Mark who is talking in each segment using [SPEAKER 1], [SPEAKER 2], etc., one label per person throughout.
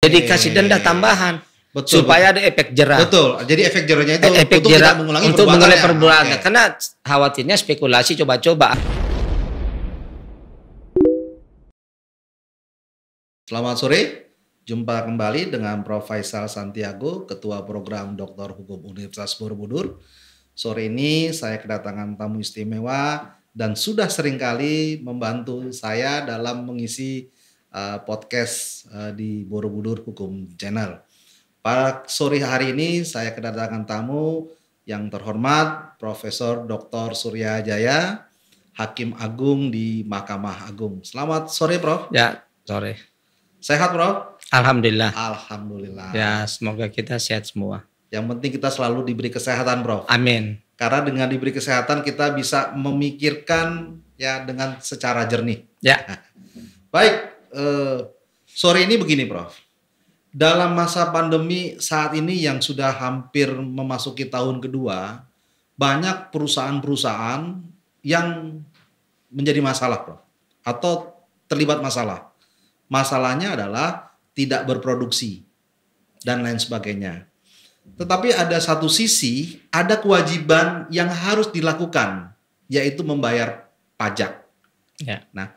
[SPEAKER 1] Jadi kasih denda tambahan.
[SPEAKER 2] Betul,
[SPEAKER 1] supaya ada efek jerah.
[SPEAKER 2] Betul. Jadi efek jerahnya itu
[SPEAKER 1] efek
[SPEAKER 2] untuk
[SPEAKER 1] jerah
[SPEAKER 2] tidak mengulangi
[SPEAKER 1] untuk mengulangi perbuatan.
[SPEAKER 2] Okay.
[SPEAKER 1] Karena khawatirnya spekulasi coba-coba.
[SPEAKER 2] Selamat sore. Jumpa kembali dengan Prof. Faisal Santiago, Ketua Program Dr. Hukum Universitas Borobudur. Sore ini saya kedatangan tamu istimewa dan sudah seringkali membantu saya dalam mengisi podcast di Borobudur Hukum Channel. Pada sore hari ini saya kedatangan tamu yang terhormat Profesor Dr. Surya Jaya, Hakim Agung di Mahkamah Agung. Selamat sore, Prof.
[SPEAKER 1] Ya, sore.
[SPEAKER 2] Sehat, Prof?
[SPEAKER 1] Alhamdulillah.
[SPEAKER 2] Alhamdulillah.
[SPEAKER 1] Ya, semoga kita sehat semua.
[SPEAKER 2] Yang penting kita selalu diberi kesehatan, Prof.
[SPEAKER 1] Amin.
[SPEAKER 2] Karena dengan diberi kesehatan kita bisa memikirkan ya dengan secara jernih.
[SPEAKER 1] Ya.
[SPEAKER 2] Baik, sore ini begini, Prof. Dalam masa pandemi saat ini yang sudah hampir memasuki tahun kedua, banyak perusahaan-perusahaan yang menjadi masalah, Prof. Atau terlibat masalah. Masalahnya adalah tidak berproduksi dan lain sebagainya. Tetapi ada satu sisi, ada kewajiban yang harus dilakukan, yaitu membayar pajak.
[SPEAKER 1] Ya.
[SPEAKER 2] Nah,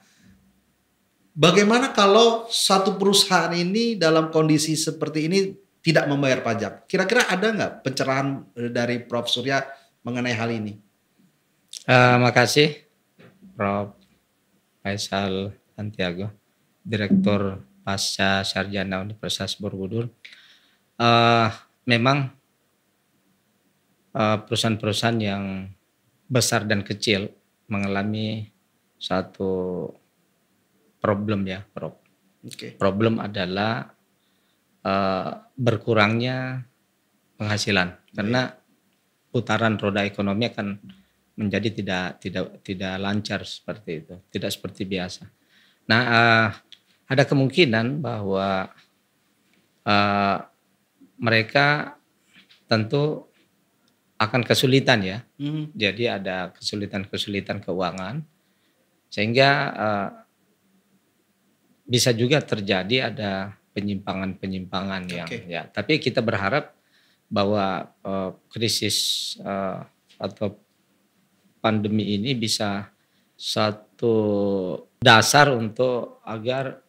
[SPEAKER 2] bagaimana kalau satu perusahaan ini dalam kondisi seperti ini tidak membayar pajak? Kira-kira ada nggak pencerahan dari Prof. Surya mengenai hal ini?
[SPEAKER 1] Makasih Prof. Faisal Santiago, Direktur Pasca Sarjana Universitas Borobudur. Memang perusahaan-perusahaan yang besar dan kecil mengalami satu problem ya, Prof.
[SPEAKER 2] Okay.
[SPEAKER 1] Problem adalah berkurangnya penghasilan karena putaran roda ekonomi akan menjadi tidak lancar seperti itu, tidak seperti biasa. Nah, ada kemungkinan bahwa mereka tentu akan kesulitan ya. Jadi ada kesulitan keuangan sehingga bisa juga terjadi ada penyimpangan yang ya. Tapi kita berharap bahwa krisis atau pandemi ini bisa satu dasar untuk agar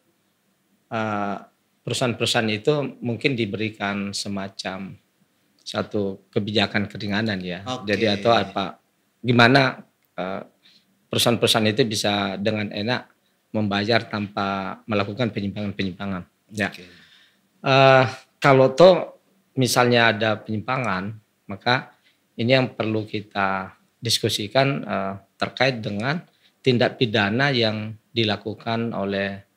[SPEAKER 1] perusahaan-perusahaan itu mungkin diberikan semacam satu kebijakan keringanan ya. Jadi atau apa gimana perusahaan-perusahaan itu bisa dengan enak membayar tanpa melakukan penyimpangan-penyimpangan. Ya. Kalau toh misalnya ada penyimpangan, maka ini yang perlu kita diskusikan terkait dengan tindak pidana yang dilakukan oleh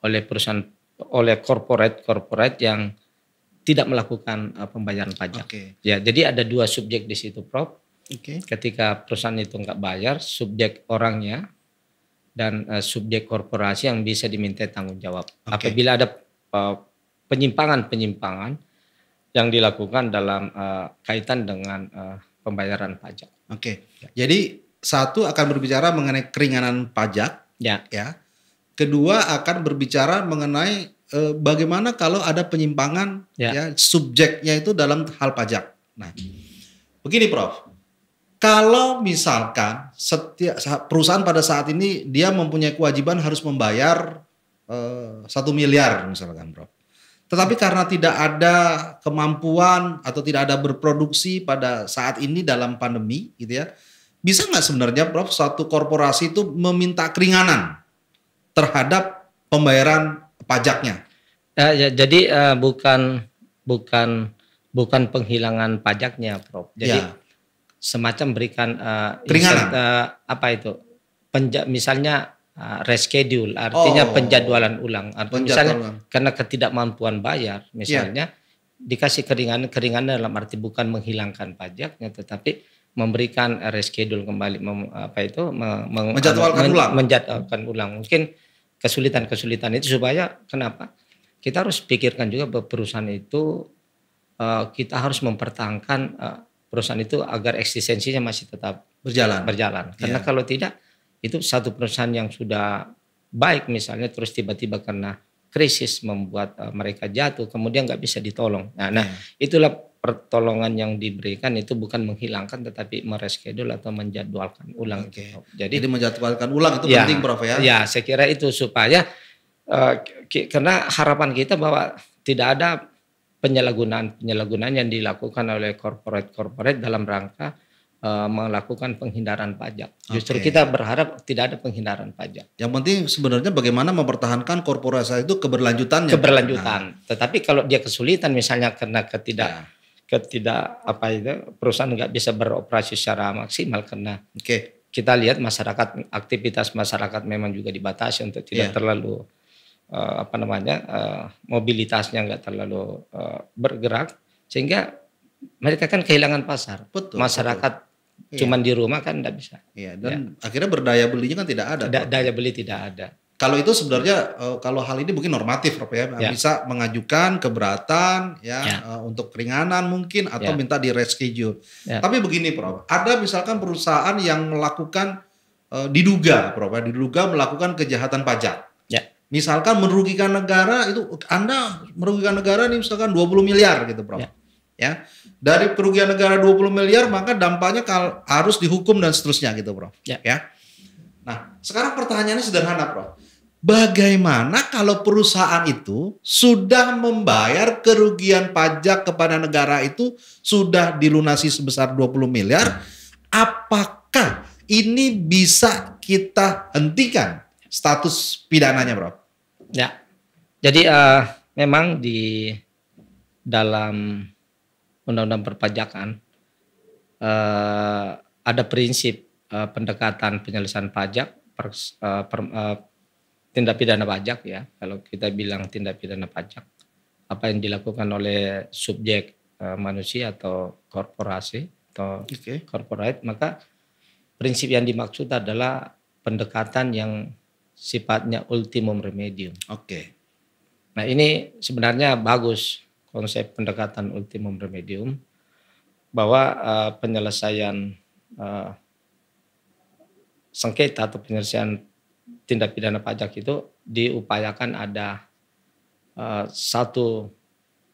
[SPEAKER 1] perusahaan, oleh corporate yang tidak melakukan pembayaran pajak. Ya, jadi ada dua subjek di situ, Prof. Ketika perusahaan itu nggak bayar, subjek orangnya dan subjek korporasi yang bisa diminta tanggung jawab. Apabila ada penyimpangan yang dilakukan dalam kaitan dengan pembayaran pajak.
[SPEAKER 2] Jadi satu akan berbicara mengenai keringanan pajak, ya. Kedua akan berbicara mengenai bagaimana kalau ada penyimpangan, ya subjeknya itu dalam hal pajak. Nah, begini, Prof. Kalau misalkan setiap perusahaan pada saat ini dia mempunyai kewajiban harus membayar 1 miliar misalkan, Prof. Tetapi karena tidak ada kemampuan atau tidak ada berproduksi pada saat ini dalam pandemi gitu ya. Bisa nggak sebenarnya, Prof, suatu korporasi itu meminta keringanan terhadap pembayaran pajaknya?
[SPEAKER 1] Jadi bukan penghilangan pajaknya, Prof. Jadi semacam berikan
[SPEAKER 2] keringanan.
[SPEAKER 1] Misalnya reschedule, artinya penjadwalan ulang. Misalnya karena ketidakmampuan bayar, misalnya dikasih keringanan dalam arti bukan menghilangkan pajaknya, tetapi memberikan reschedule kembali, menjadwalkan ulang. Mungkin kesulitan itu supaya kenapa? Kita harus pikirkan juga bahwa perusahaan itu kita harus mempertahankan perusahaan itu agar eksistensinya masih tetap berjalan. Karena kalau tidak, itu satu perusahaan yang sudah baik misalnya terus tiba-tiba karena krisis, membuat mereka jatuh, kemudian nggak bisa ditolong. Nah, itulah pertolongan yang diberikan itu bukan menghilangkan, tetapi mereschedule atau menjadwalkan ulang.
[SPEAKER 2] Jadi menjadwalkan ulang itu penting, Prof ya?
[SPEAKER 1] Ya, saya kira itu supaya karena harapan kita bahwa tidak ada penyalahgunaan yang dilakukan oleh corporate dalam rangka melakukan penghindaran pajak. Justru kita berharap tidak ada penghindaran pajak.
[SPEAKER 2] Yang penting sebenarnya bagaimana mempertahankan korporasi itu keberlanjutannya.
[SPEAKER 1] Tetapi kalau dia kesulitan misalnya karena perusahaan nggak bisa beroperasi secara maksimal karena kita lihat aktivitas masyarakat memang juga dibatasi untuk tidak terlalu mobilitasnya nggak terlalu bergerak, sehingga mereka kan kehilangan pasar. Masyarakat cuman di rumah kan enggak bisa.
[SPEAKER 2] Dan akhirnya berdaya belinya kan tidak ada.
[SPEAKER 1] Daya beli tidak ada.
[SPEAKER 2] Kalau itu sebenarnya kalau hal ini mungkin normatif, Prof ya, bisa mengajukan keberatan untuk keringanan mungkin atau minta di reschedule. Tapi begini, Prof, ada misalkan perusahaan yang melakukan diduga melakukan kejahatan pajak. Misalkan merugikan negara, itu Anda merugikan negara nih misalkan 20 miliar gitu, Prof. Ya. Dari kerugian negara 20 miliar maka dampaknya harus dihukum dan seterusnya gitu, Prof. Ya. Nah, sekarang pertanyaannya sederhana, Prof. Bagaimana kalau perusahaan itu sudah membayar kerugian pajak kepada negara itu sudah dilunasi sebesar 20 miliar, apakah ini bisa kita hentikan status pidananya, Prof?
[SPEAKER 1] Ya, jadi memang di dalam Undang-Undang Perpajakan ada prinsip pendekatan penyelesaian pajak, tindak pidana pajak ya. Kalau kita bilang tindak pidana pajak, apa yang dilakukan oleh subjek manusia atau korporasi atau corporate, maka prinsip yang dimaksud adalah pendekatan yang sifatnya ultimum remedium. Nah, ini sebenarnya bagus konsep pendekatan ultimum remedium, bahwa penyelesaian sengketa atau penyelesaian tindak pidana pajak itu diupayakan ada satu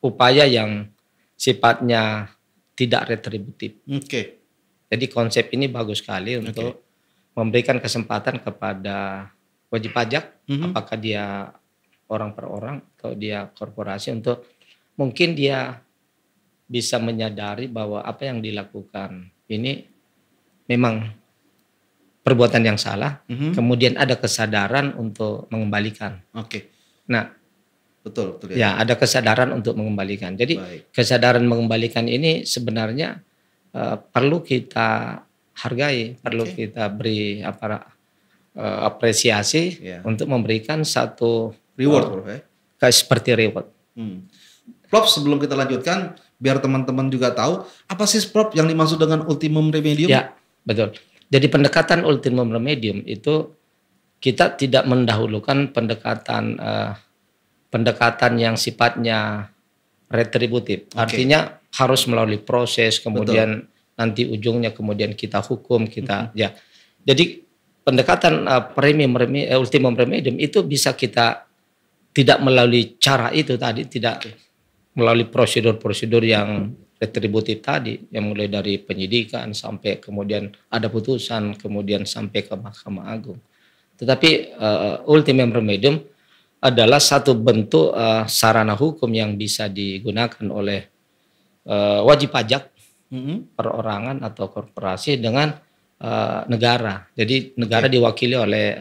[SPEAKER 1] upaya yang sifatnya tidak retributif. Jadi konsep ini bagus sekali untuk memberikan kesempatan kepada wajib pajak, apakah dia orang per orang atau dia korporasi, untuk mungkin dia bisa menyadari bahwa apa yang dilakukan ini memang perbuatan yang salah, kemudian ada kesadaran untuk mengembalikan. Nah,
[SPEAKER 2] betul
[SPEAKER 1] ya, ada kesadaran untuk mengembalikan. Jadi kesadaran mengembalikan ini sebenarnya perlu kita hargai, perlu kita beri apresiasi untuk memberikan satu
[SPEAKER 2] reward,
[SPEAKER 1] seperti reward.
[SPEAKER 2] Prof, sebelum kita lanjutkan, biar teman-teman juga tahu apa sih, Prof, yang dimaksud dengan ultimum remedium?
[SPEAKER 1] Ya, betul. Jadi pendekatan ultimum remedium itu kita tidak mendahulukan pendekatan yang sifatnya retributif. Artinya harus melalui proses, kemudian nanti ujungnya kemudian kita hukum, ya. Jadi pendekatan ultimum remedium itu bisa kita tidak melalui cara itu tadi, tidak melalui prosedur-prosedur yang retributif tadi, yang mulai dari penyidikan sampai kemudian ada putusan, kemudian sampai ke Mahkamah Agung. Tetapi ultimum remedium adalah satu bentuk sarana hukum yang bisa digunakan oleh wajib pajak, perorangan atau korporasi dengan negara. Jadi negara diwakili oleh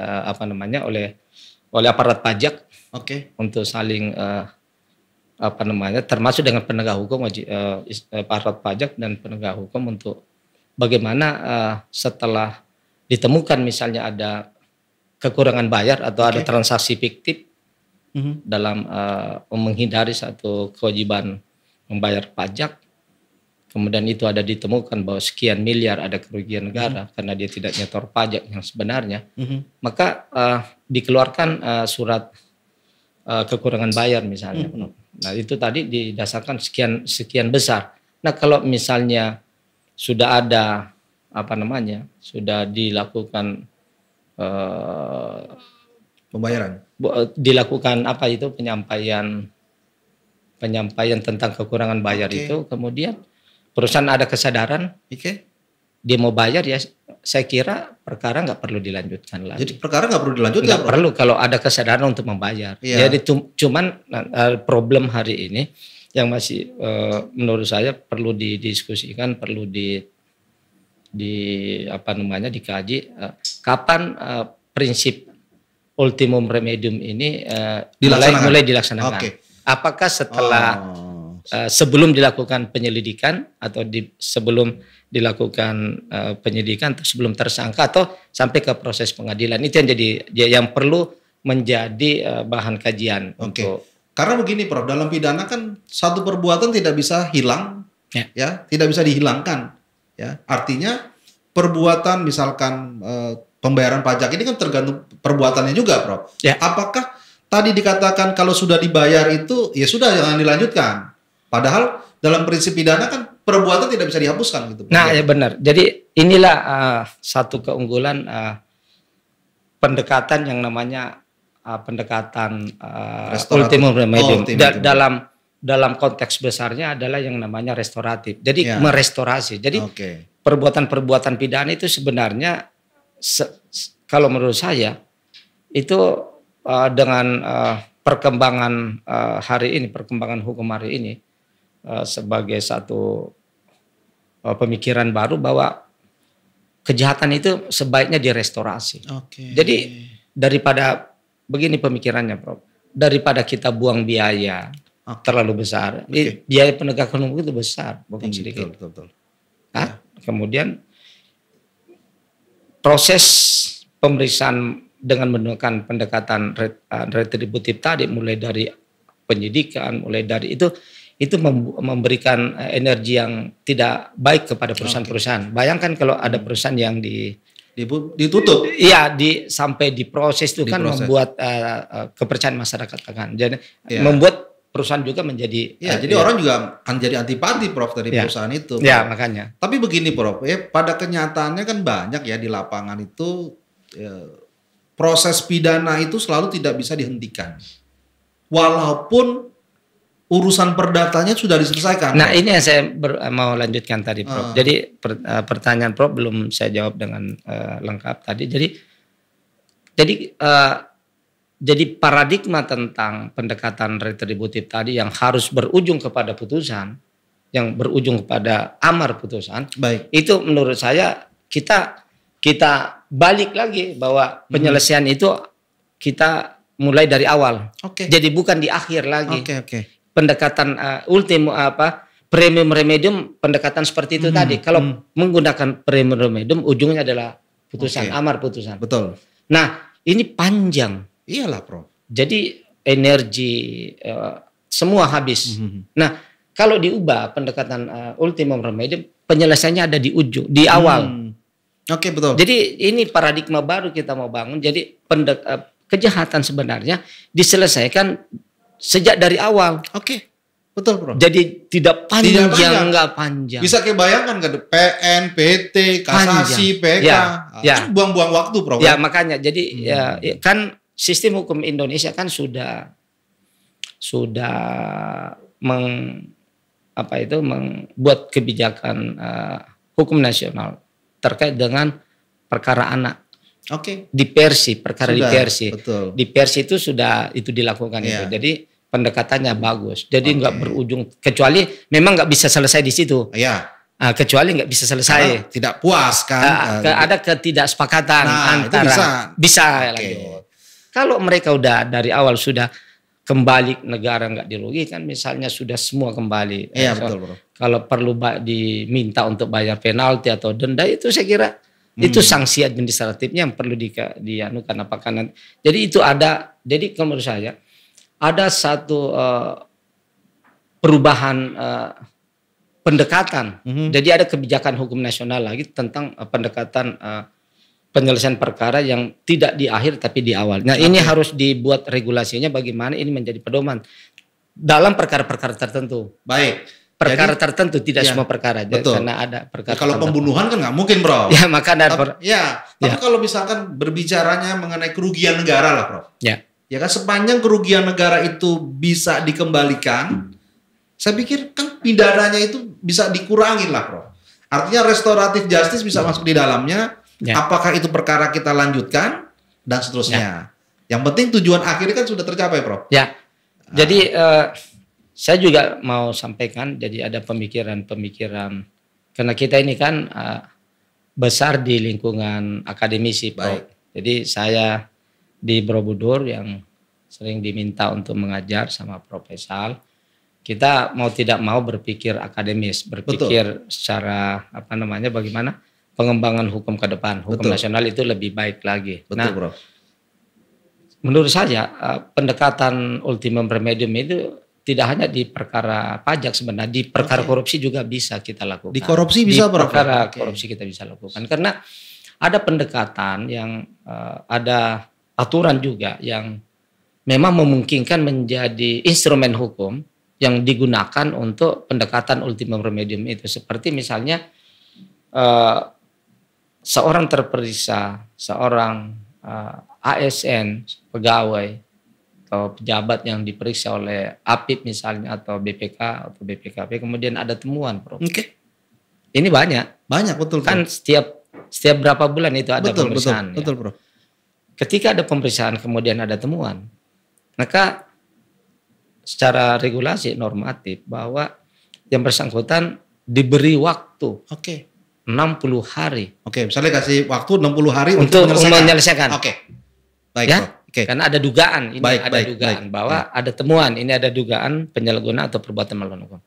[SPEAKER 1] oleh aparat pajak untuk saling termasuk dengan penegak hukum, aparat pajak dan penegak hukum, untuk bagaimana setelah ditemukan misalnya ada kekurangan bayar atau ada transaksi fiktif dalam menghindari satu kewajiban membayar pajak, kemudian itu ada ditemukan bahwa sekian miliar ada kerugian negara karena dia tidak nyetor pajak yang sebenarnya, maka dikeluarkan surat kekurangan bayar misalnya. Nah, itu tadi didasarkan sekian besar. Nah, kalau misalnya sudah ada sudah dilakukan
[SPEAKER 2] pembayaran.
[SPEAKER 1] Dilakukan apa itu penyampaian tentang kekurangan bayar itu, kemudian perusahaan ada kesadaran, dia mau bayar ya, saya kira perkara nggak perlu dilanjutkan lagi.
[SPEAKER 2] Jadi perkara nggak perlu dilanjutkan?
[SPEAKER 1] Nggak perlu kalau ada kesadaran untuk membayar. Jadi cuman problem hari ini yang masih menurut saya perlu didiskusikan, perlu dikaji kapan prinsip ultimum remedium ini mulai dilaksanakan. Apakah setelah sebelum dilakukan penyelidikan atau sebelum dilakukan penyidikan atau sebelum tersangka atau sampai ke proses pengadilan, itu yang perlu menjadi bahan kajian. Untuk
[SPEAKER 2] karena begini Prof, dalam pidana kan satu perbuatan tidak bisa hilang, ya tidak bisa dihilangkan, ya artinya perbuatan misalkan pembayaran pajak ini kan tergantung perbuatannya juga Prof. Apakah tadi dikatakan kalau sudah dibayar itu ya sudah jangan dilanjutkan. Padahal dalam prinsip pidana kan perbuatan tidak bisa dihapuskan gitu.
[SPEAKER 1] Nah, ya benar. Jadi inilah satu keunggulan pendekatan yang namanya pendekatan ultimum remedium. Dalam konteks besarnya adalah yang namanya restoratif. Jadi merestorasi. Jadi perbuatan-perbuatan pidana itu sebenarnya kalau menurut saya itu dengan perkembangan hari ini, perkembangan hukum hari ini sebagai satu pemikiran baru bahwa kejahatan itu sebaiknya direstorasi. Jadi daripada begini pemikirannya Prof, daripada kita buang biaya terlalu besar, biaya penegakan hukum itu besar, bukan sedikit. Betul. Kemudian proses pemeriksaan dengan menggunakan pendekatan retributif tadi, mulai dari penyidikan, mulai dari itu memberikan energi yang tidak baik kepada perusahaan-perusahaan. Bayangkan kalau ada perusahaan yang
[SPEAKER 2] ditutup,
[SPEAKER 1] sampai diproses itu kan membuat kepercayaan masyarakat kan, jadi membuat perusahaan juga menjadi
[SPEAKER 2] jadi orang juga akan jadi antipati Prof dari perusahaan itu.
[SPEAKER 1] Ya makanya.
[SPEAKER 2] Tapi begini Prof, pada kenyataannya kan banyak ya di lapangan itu proses pidana itu selalu tidak bisa dihentikan. Walaupun urusan perdatanya sudah diselesaikan.
[SPEAKER 1] Nah, ini yang saya mau lanjutkan tadi, Prof. Jadi pertanyaan Prof belum saya jawab dengan lengkap tadi. Jadi paradigma tentang pendekatan retributif tadi yang harus berujung kepada putusan, yang berujung kepada amar putusan. Itu menurut saya kita balik lagi bahwa penyelesaian itu kita mulai dari awal. Jadi bukan di akhir lagi. Pendekatan premium remedium, pendekatan seperti itu tadi. Kalau menggunakan premium remedium ujungnya adalah putusan, amar putusan.
[SPEAKER 2] Betul.
[SPEAKER 1] Nah, ini panjang.
[SPEAKER 2] Iyalah, Prof.
[SPEAKER 1] Jadi energi semua habis. Nah, kalau diubah pendekatan ultimum remedium, penyelesaiannya ada di ujung, di awal.
[SPEAKER 2] Betul.
[SPEAKER 1] Jadi ini paradigma baru kita mau bangun. Jadi kejahatan sebenarnya diselesaikan sejak dari awal.
[SPEAKER 2] Betul Prof.
[SPEAKER 1] Jadi tidak panjang, nggak panjang.
[SPEAKER 2] Bisa kebayangkan kan PN, PT, kasasi, PK. Buang-buang waktu Prof.
[SPEAKER 1] Ya makanya. Jadi kan sistem hukum Indonesia kan sudah membuat kebijakan hukum nasional terkait dengan perkara anak. Diversi, perkara diversi. Di Persi itu sudah dilakukan itu. Jadi pendekatannya bagus. Jadi nggak berujung, kecuali memang nggak bisa selesai di situ. Kecuali nggak bisa selesai.
[SPEAKER 2] Karena tidak puas kan.
[SPEAKER 1] Ada ketidaksepakatan antara bisa lanjut. Kalau mereka udah dari awal sudah kembali, negara nggak dirugikan, misalnya sudah semua kembali.
[SPEAKER 2] Betul Bro.
[SPEAKER 1] Kalau perlu diminta untuk bayar penalti atau denda, itu saya kira itu sanksi administratifnya yang perlu dianukan. Apakah nanti, jadi itu ada. Jadi kalau menurut saya ada satu perubahan pendekatan. Jadi ada kebijakan hukum nasional lagi tentang pendekatan penyelesaian perkara yang tidak di akhir tapi di awal. Nah ini harus dibuat regulasinya bagaimana ini menjadi pedoman dalam perkara-perkara tertentu.
[SPEAKER 2] Baik.
[SPEAKER 1] perkara tertentu, tidak semua perkara. Betul. Karena ada perkara.
[SPEAKER 2] Kalau pembunuhan kan nggak mungkin, Bro.
[SPEAKER 1] Ya, maka ada.
[SPEAKER 2] Tapi kalau misalkan berbicaranya mengenai kerugian negara lah, Prof.
[SPEAKER 1] Ya.
[SPEAKER 2] Ya kan sepanjang kerugian negara itu bisa dikembalikan, saya pikir kan pidananya itu bisa dikurangin lah, Prof. Artinya restoratif justice bisa masuk di dalamnya. Ya. Apakah itu perkara kita lanjutkan dan seterusnya. Yang penting tujuan akhirnya kan sudah tercapai, Prof.
[SPEAKER 1] Ya. Jadi saya juga mau sampaikan, jadi ada pemikiran-pemikiran, karena kita ini kan besar di lingkungan akademisi, Prof. Jadi saya di Borobudur yang sering diminta untuk mengajar sama Prof. Faisal, kita mau tidak mau berpikir akademis, berpikir secara bagaimana pengembangan hukum ke depan, hukum nasional itu lebih baik lagi.
[SPEAKER 2] Betul, Prof.
[SPEAKER 1] Menurut saya pendekatan ultimum remedium itu tidak hanya di perkara pajak sebenarnya, di perkara korupsi juga bisa kita lakukan.
[SPEAKER 2] Di korupsi bisa,
[SPEAKER 1] Prof? Di perkara korupsi kita bisa lakukan. Karena ada pendekatan yang ada aturan juga yang memang memungkinkan menjadi instrumen hukum yang digunakan untuk pendekatan ultimum remedium itu. Seperti misalnya seorang terperiksa, seorang ASN, pegawai atau pejabat yang diperiksa oleh APIP misalnya atau BPK atau BPKP, kemudian ada temuan, Prof. Ini banyak betul. Kan setiap berapa bulan itu ada pemeriksaan.
[SPEAKER 2] Betul, Prof.
[SPEAKER 1] Ketika ada pemeriksaan kemudian ada temuan, maka secara regulasi normatif bahwa yang bersangkutan diberi waktu 60 hari.
[SPEAKER 2] Misalnya kasih waktu 60 hari
[SPEAKER 1] untuk menyelesaikan.
[SPEAKER 2] Baik,
[SPEAKER 1] ya? Karena ada dugaan, ini dugaan bahwa ada temuan, ini ada dugaan penyalahgunaan atau perbuatan melawan hukum.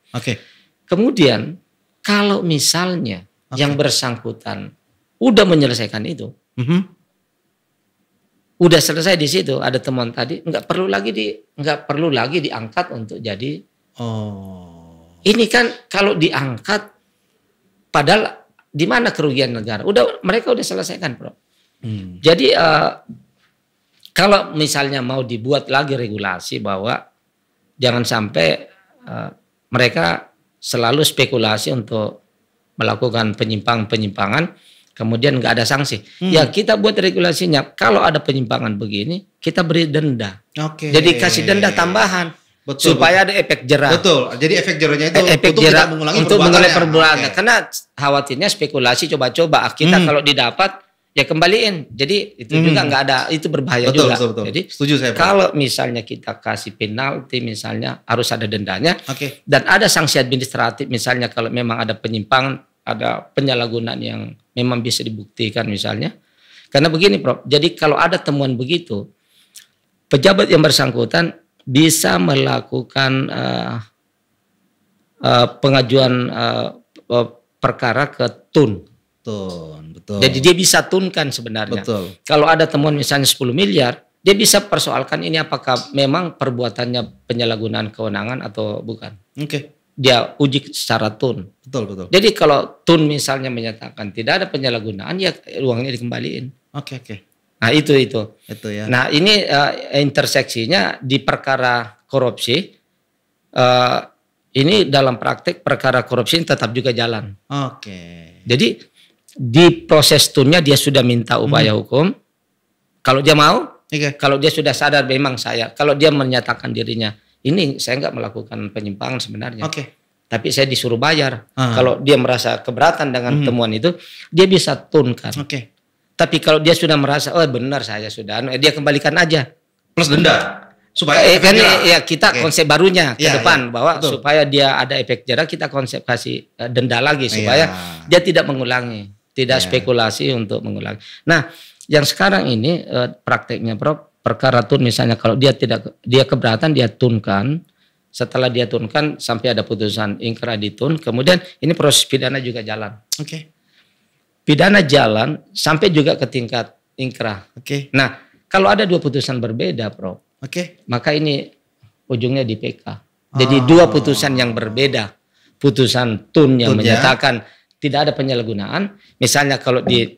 [SPEAKER 1] Kemudian kalau misalnya yang bersangkutan udah menyelesaikan itu, udah selesai di situ, ada temuan tadi, nggak perlu lagi diangkat untuk jadi. Ini kan kalau diangkat, padahal di mana kerugian negara? Mereka udah selesaikan, Bro. Jadi kalau misalnya mau dibuat lagi regulasi bahwa jangan sampai mereka selalu spekulasi untuk melakukan penyimpangan, kemudian nggak ada sanksi. Ya kita buat regulasinya, kalau ada penyimpangan begini, kita beri denda. Jadi kasih denda tambahan. Supaya ada efek jerah.
[SPEAKER 2] Betul. Jadi efek jerahnya itu
[SPEAKER 1] untuk mengulangi perbuatan. Karena khawatirnya spekulasi coba-coba. Kita kalau didapat ya kembaliin. Jadi itu juga nggak ada, itu berbahaya juga.
[SPEAKER 2] Betul.
[SPEAKER 1] Jadi
[SPEAKER 2] setuju saya, Pak.
[SPEAKER 1] Kalau misalnya kita kasih penalti, misalnya harus ada dendanya. Dan ada sanksi administratif, misalnya kalau memang ada penyimpangan, ada penyalahgunaan yang memang bisa dibuktikan misalnya. Karena begini, Prof. Jadi kalau ada temuan begitu, pejabat yang bersangkutan bisa melakukan pengajuan perkara ke TUN.
[SPEAKER 2] Betul.
[SPEAKER 1] Jadi dia bisa tunkan sebenarnya. Kalau ada temuan misalnya 10 miliar, dia bisa persoalkan ini apakah memang perbuatannya penyalahgunaan kewenangan atau bukan. Dia uji secara TUN.
[SPEAKER 2] Betul.
[SPEAKER 1] Jadi kalau TUN misalnya menyatakan tidak ada penyalahgunaan, ya uangnya dikembaliin. Nah itu
[SPEAKER 2] ya.
[SPEAKER 1] Nah ini interseksinya di perkara korupsi. Ini dalam praktek perkara korupsi tetap juga jalan. Jadi di proses tunnya dia sudah minta upaya hukum. Kalau dia mau, kalau dia sudah sadar memang kalau dia menyatakan dirinya ini saya nggak melakukan penyimpangan sebenarnya. Tapi saya disuruh bayar. Kalau dia merasa keberatan dengan temuan itu, dia bisa tunkan. Tapi kalau dia sudah merasa, oh benar saya sudah, dia kembalikan aja.
[SPEAKER 2] Plus denda. Supaya
[SPEAKER 1] kita konsep barunya ke depan bahwa supaya dia ada efek jerah, kita konsep kasih denda lagi supaya dia tidak mengulangi, tidak spekulasi untuk mengulangi. Nah, yang sekarang ini prakteknya, Prof, perkara tun misalnya kalau dia keberatan dia tunkan, setelah dia tunkan sampai ada putusan ingkrah ditun, kemudian ini proses pidana juga jalan. Pidana jalan sampai juga ke tingkat ingkrah. Nah, kalau ada dua putusan berbeda, Prof. Maka ini ujungnya di PK. Jadi dua putusan yang berbeda. Putusan tun yang menyatakan tidak ada penyalahgunaan. Misalnya kalau di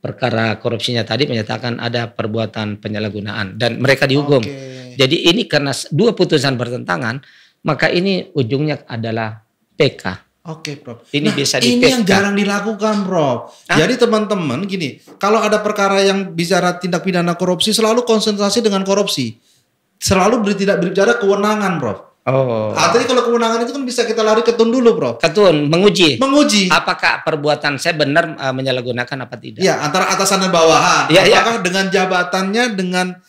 [SPEAKER 1] perkara korupsinya tadi menyatakan ada perbuatan penyalahgunaan dan mereka dihukum. Jadi ini karena dua putusan bertentangan, maka ini ujungnya adalah PK.
[SPEAKER 2] Oke, Prof.
[SPEAKER 1] Ini bisa di
[SPEAKER 2] ini yang jarang dilakukan, Prof. Jadi teman-teman gini, kalau ada perkara yang bicara tindak pidana korupsi selalu konsentrasi dengan korupsi. Selalu tidak berbicara kewenangan, Prof.
[SPEAKER 1] Oh.
[SPEAKER 2] Artinya kalau kewenangan itu kan bisa kita lari ke tun dulu, Prof.
[SPEAKER 1] Ketun, menguji.
[SPEAKER 2] Menguji.
[SPEAKER 1] Apakah perbuatan saya benar menyalahgunakan apa tidak?
[SPEAKER 2] Ya, antara atasan dan bawahan. Ya, apakah dengan jabatannya dengan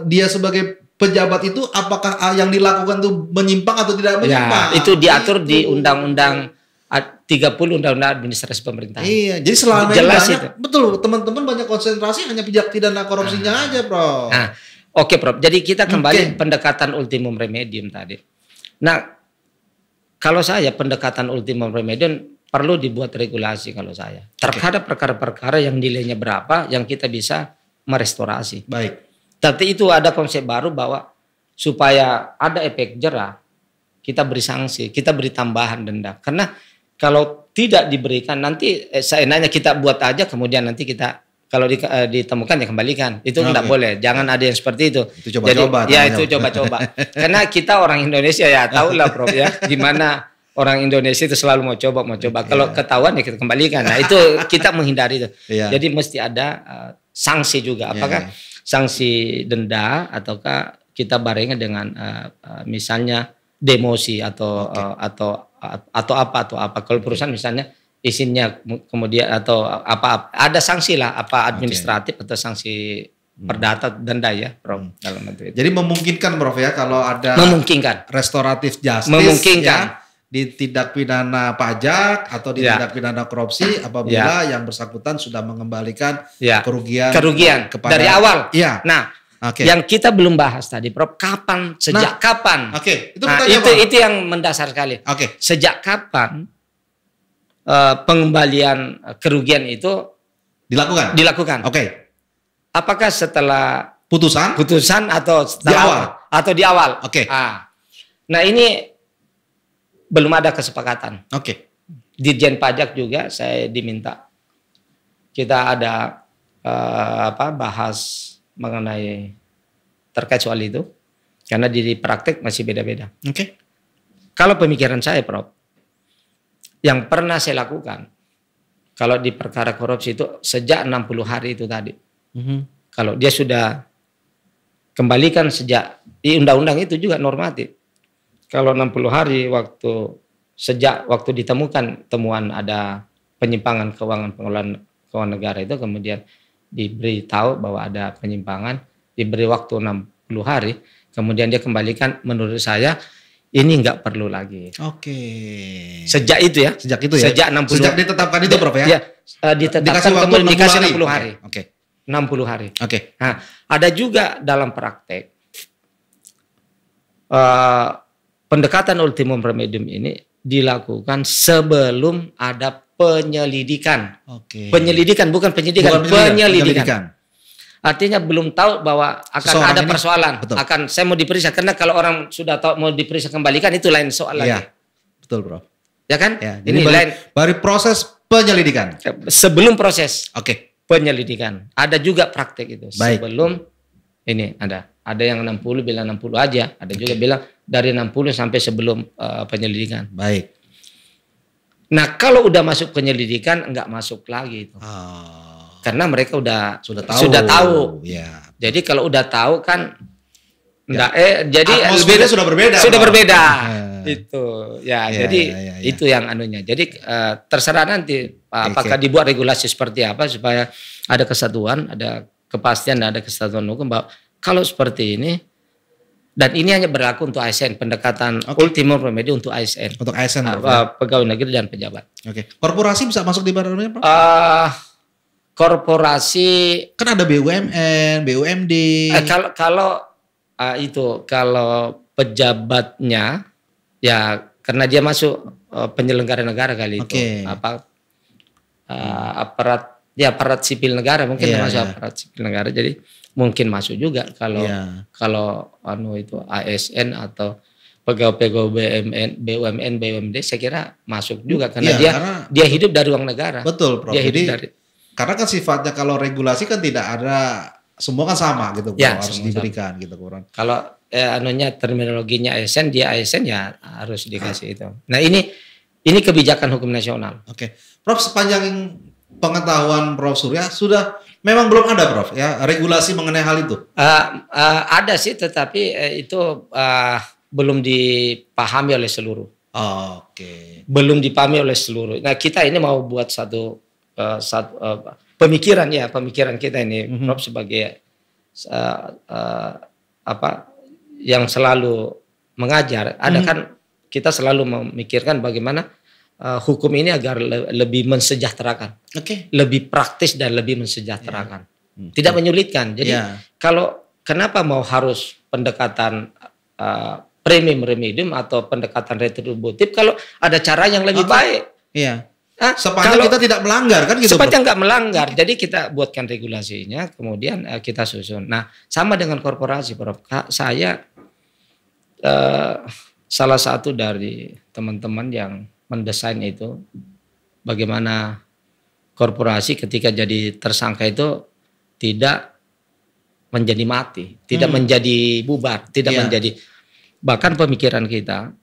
[SPEAKER 2] dia sebagai pejabat itu apakah yang dilakukan itu menyimpang atau tidak menyimpang?
[SPEAKER 1] Ya, itu diatur di Undang-Undang 30 Undang-Undang Administrasi Pemerintahan.
[SPEAKER 2] Iya, jadi selama ini
[SPEAKER 1] jelas
[SPEAKER 2] banyak,
[SPEAKER 1] itu.
[SPEAKER 2] Betul, teman-teman banyak konsentrasi hanya pidana korupsinya aja, Prof.
[SPEAKER 1] Nah, oke, Prof. Jadi kita kembali pendekatan ultimum remedium tadi. Nah, kalau saya pendekatan ultimum remedium perlu dibuat regulasi kalau saya. Terhadap perkara-perkara yang nilainya berapa yang kita bisa merestorasi.
[SPEAKER 2] Baik.
[SPEAKER 1] Tapi itu ada konsep baru bahwa supaya ada efek jerah, kita beri sanksi, kita beri tambahan denda. Karena kalau tidak diberikan nanti seenaknya kita buat aja kemudian nanti kita kalau ditemukan ya kembalikan. Itu tidak boleh. Jangan ada yang seperti itu.
[SPEAKER 2] Itu coba-coba.
[SPEAKER 1] Ya itu coba-coba. Karena kita orang Indonesia ya tahu lah Prof ya gimana orang Indonesia itu selalu mau coba. Kalau ketahuan ya kita kembalikan. Nah itu kita menghindari itu. Jadi mesti ada sanksi juga. Apakah sanksi denda ataukah kita barengan dengan misalnya demosi atau apa. Kalau perusahaan misalnya izinnya kemudian atau apa ada sanksi lah apa administratif atau sanksi perdata denda ya Prof dalam bentuk itu.
[SPEAKER 2] Jadi memungkinkan Prof ya kalau ada restoratif justice
[SPEAKER 1] memungkinkan
[SPEAKER 2] di tindak pidana pajak atau di tindak pidana korupsi apabila yang bersangkutan sudah mengembalikan kerugian kepada
[SPEAKER 1] dari awal. Nah, yang kita belum bahas tadi, Prof, sejak kapan? Itu yang mendasar sekali. Sejak kapan pengembalian kerugian itu dilakukan? Apakah setelah putusan atau di awal? Nah, ini belum ada kesepakatan. Dirjen Pajak juga saya diminta kita ada bahas mengenai terkait soal itu karena di praktek masih beda-beda. Kalau pemikiran saya, Prof, yang pernah saya lakukan kalau di perkara korupsi itu sejak 60 hari itu tadi. Kalau dia sudah kembalikan sejak di undang-undang itu juga normatif. Kalau 60 hari sejak waktu ditemukan temuan ada penyimpangan pengelolaan keuangan negara itu kemudian diberitahu bahwa ada penyimpangan, diberi waktu 60 hari, kemudian dia kembalikan menurut saya ini nggak perlu lagi. Sejak itu ya. Sejak 60.
[SPEAKER 2] Sejak ditetapkan itu Prof ya.
[SPEAKER 1] Ditetapkan kemudian dikasih 60 hari. 60 hari. Nah, ada juga dalam praktek pendekatan ultimum remedium ini dilakukan sebelum ada penyelidikan. Penyelidikan bukan penyidikan, penyelidikan. Artinya belum tahu bahwa akan ada persoalan. Saya mau diperiksa karena kalau orang sudah tahu mau diperiksa kembalikan itu lain soal lagi.
[SPEAKER 2] Betul, Bro.
[SPEAKER 1] Ya kan?
[SPEAKER 2] Ini baru proses penyelidikan.
[SPEAKER 1] Sebelum proses penyelidikan. Ada juga praktek itu. Sebelum ini ada yang 60 bilang 60 aja, ada juga bilang dari 60 sampai sebelum penyelidikan. Nah, kalau udah masuk penyelidikan enggak masuk lagi itu. Karena mereka sudah tahu. Jadi kalau udah tahu kan enggak jadi
[SPEAKER 2] sudah berbeda.
[SPEAKER 1] Itu. Jadi itu yang anunya. Jadi terserah nanti apakah dibuat regulasi seperti apa supaya ada kesatuan, ada kepastian, ada kesatuan hukum bahwa kalau seperti ini dan ini hanya berlaku untuk ASN, pendekatan ultimum remedium untuk ASN.
[SPEAKER 2] Untuk ASN,
[SPEAKER 1] pegawai negeri dan pejabat.
[SPEAKER 2] Korporasi bisa masuk di barannya, Pak?
[SPEAKER 1] Korporasi
[SPEAKER 2] kan ada BUMN, BUMD.
[SPEAKER 1] Kalau pejabatnya ya karena dia masuk penyelenggara negara kali itu. Aparat sipil negara mungkin termasuk aparat sipil negara. Jadi mungkin masuk juga kalau itu ASN atau pegawai BUMN, BUMD saya kira masuk juga karena dia hidup dari uang negara.
[SPEAKER 2] Betul, Prof. Karena kan sifatnya kalau regulasi kan tidak ada semua kan sama gitu, ya, harus diberikan sama. Gitu kurang.
[SPEAKER 1] Kalau terminologinya ASN, dia ASN ya harus dikasih itu. Nah ini kebijakan hukum nasional.
[SPEAKER 2] Oke, Prof, sepanjang pengetahuan Prof Surya sudah memang belum ada, Prof, ya regulasi mengenai hal itu.
[SPEAKER 1] Ada sih, tetapi itu belum dipahami oleh seluruh.
[SPEAKER 2] Oke.
[SPEAKER 1] Belum dipahami oleh seluruh. Nah kita ini mau buat satu pemikiran kita ini, Prof, sebagai yang selalu mengajar. Ada kan kita selalu memikirkan bagaimana hukum ini agar lebih mensejahterakan, lebih praktis dan lebih mensejahterakan, tidak menyulitkan. Jadi kenapa mau harus pendekatan premium remedium atau pendekatan retributif kalau ada cara yang lebih baik?
[SPEAKER 2] Iya. Sepanjang kita tidak melanggar kan gitu.
[SPEAKER 1] Sepanjang nggak melanggar, jadi kita buatkan regulasinya, kemudian kita susun. Nah, sama dengan korporasi, Prof. Saya salah satu dari teman-teman yang mendesain itu bagaimana korporasi ketika jadi tersangka itu tidak menjadi mati, tidak menjadi bubar, tidak menjadi, bahkan pemikiran kita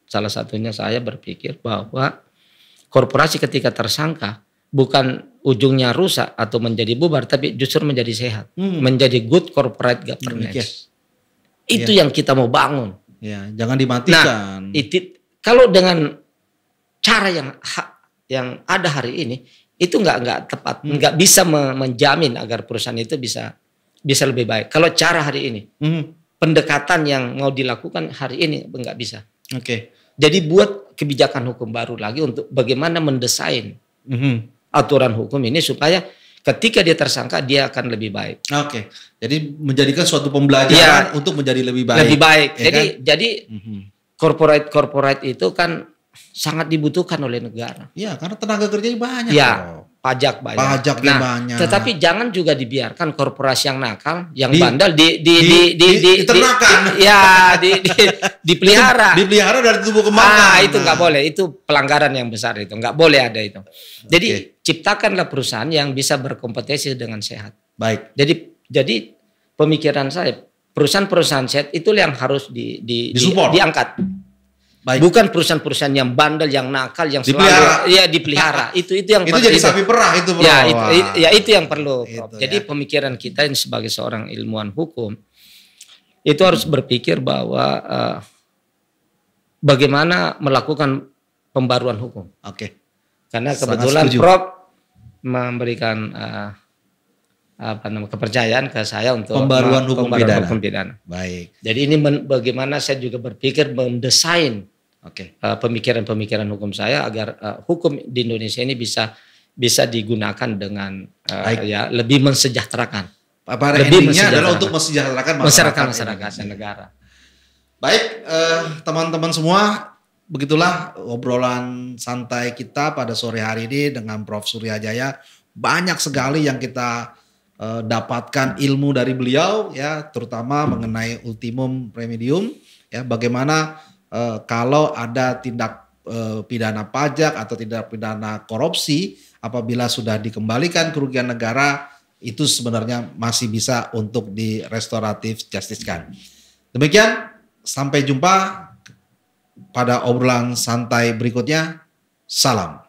[SPEAKER 1] salah satunya saya berpikir bahwa korporasi ketika tersangka bukan ujungnya rusak atau menjadi bubar, tapi justru menjadi sehat, menjadi good corporate governance. Itu yang kita mau bangun.
[SPEAKER 2] Ya, jangan dimatikan.
[SPEAKER 1] Nah, kalau dengan cara yang ada hari ini itu nggak tepat, nggak bisa menjamin agar perusahaan itu bisa lebih baik. Kalau cara hari ini, pendekatan yang mau dilakukan hari ini nggak bisa. Jadi buat kebijakan hukum baru lagi untuk bagaimana mendesain aturan hukum ini supaya ketika dia tersangka dia akan lebih baik.
[SPEAKER 2] Jadi menjadikan suatu pembelajaran untuk menjadi lebih baik.
[SPEAKER 1] Lebih baik. Jadi corporate itu kan sangat dibutuhkan oleh negara.
[SPEAKER 2] Ya, karena tenaga kerjanya banyak.
[SPEAKER 1] Ya, pajak banyak.
[SPEAKER 2] Pajaknya banyak.
[SPEAKER 1] Tetapi jangan juga dibiarkan korporasi yang nakal, yang bandel diternakan. Dipelihara.
[SPEAKER 2] Dipelihara dari tubuh kembang.
[SPEAKER 1] Itu nggak boleh. Itu pelanggaran yang besar itu. Nggak boleh ada itu. Jadi ciptakanlah perusahaan yang bisa berkompetisi dengan sehat.
[SPEAKER 2] Baik.
[SPEAKER 1] Jadi pemikiran saya, perusahaan-perusahaan sehat itu yang harus diangkat.
[SPEAKER 2] Baik.
[SPEAKER 1] Bukan perusahaan-perusahaan yang bandel, yang nakal, yang selalu dipelihara. Itu yang
[SPEAKER 2] perlu. Itu jadi sapi perah itu, Bro.
[SPEAKER 1] Itu yang perlu. Jadi pemikiran kita ini sebagai seorang ilmuwan hukum itu harus berpikir bahwa bagaimana melakukan pembaruan hukum. Karena kebetulan Prof memberikan kepercayaan ke saya untuk
[SPEAKER 2] pembaruan hukum
[SPEAKER 1] pidana.
[SPEAKER 2] Baik.
[SPEAKER 1] Jadi ini bagaimana saya juga berpikir mendesain pemikiran-pemikiran hukum saya agar hukum di Indonesia ini bisa digunakan dengan lebih mensejahterakan.
[SPEAKER 2] Endingnya adalah untuk mensejahterakan
[SPEAKER 1] masyarakat dan negara.
[SPEAKER 2] Baik, teman-teman semua, begitulah obrolan santai kita pada sore hari ini dengan Prof Surya Jaya. Banyak sekali yang kita dapatkan ilmu dari beliau, ya, terutama mengenai ultimum remedium, ya, bagaimana kalau ada tindak pidana pajak atau tindak pidana korupsi apabila sudah dikembalikan kerugian negara itu sebenarnya masih bisa untuk di restoratif justice-kan. Demikian, sampai jumpa pada obrolan santai berikutnya. Salam.